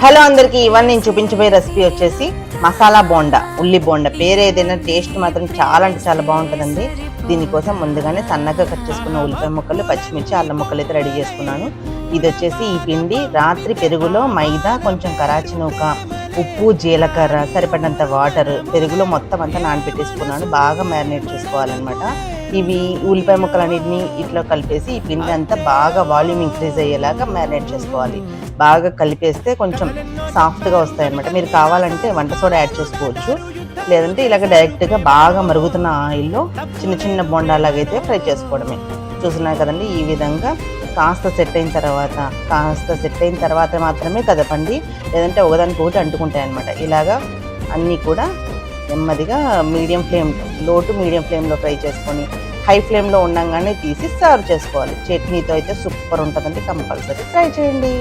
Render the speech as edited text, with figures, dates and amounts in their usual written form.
Hello అందరికీ, ఇవాళ నేను చూపించబోయే రెసిపీ వచ్చేసి మసాలా బోండా, ఉల్లి బోండా. పేరు ఏదైనా టేస్ట్ మాత్రం చాలా అంటే చాలా బాగుంటుందండి. దీనికోసం ముందుగానే సన్నగా కట్ చేసుకున్న ఉల్లిపాయ ముక్కలు, పచ్చిమిర్చి, అల్లం ముక్కలు అయితే రెడీ చేసుకున్నాను. ఇది వచ్చేసి ఈ పిండి రాత్రి పెరుగులో మైదా, కొంచెం కరాచి నూక, ఉప్పు, జీలకర్ర, సరిపడినంత వాటర్, పెరుగులో మొత్తం అంతా నానబెట్టేసుకున్నాను. బాగా మ్యారినేట్ చేసుకోవాలన్నమాట. ఇవి ఉల్లిపాయ ముక్కలన్నింటినీ ఇట్లా కలిపేసి ఈ పిండి అంతా బాగా వాల్యూమ్ ఇంక్రీజ్ అయ్యేలాగా మ్యారినేట్ చేసుకోవాలి. బాగా కలిపేస్తే కొంచెం సాఫ్ట్గా వస్తాయి అన్నమాట. మీరు కావాలంటే వంట సోడా యాడ్ చేసుకోవచ్చు, లేదంటే ఇలాగ డైరెక్ట్గా బాగా మరుగుతున్న ఆయిల్లో చిన్న చిన్న బొండాలాగైతే ఫ్రై చేసుకోవడమే. చూస్తున్నారు కదండి, ఈ విధంగా కాస్త సెట్ అయిన తర్వాత మాత్రమే కదపండి, లేదంటే ఒకదానికి ఒకటి అంటుకుంటాయి అన్నమాట. ఇలాగా అన్నీ కూడా నెమ్మదిగా లో టు మీడియం ఫ్లేమ్లో ఫ్రై చేసుకొని హై ఫ్లేమ్లో ఉండగానే తీసి సర్వ్ చేసుకోవాలి. చట్నీతో అయితే సూపర్ ఉంటుందండి, కంపల్సరీ ట్రై చేయండి.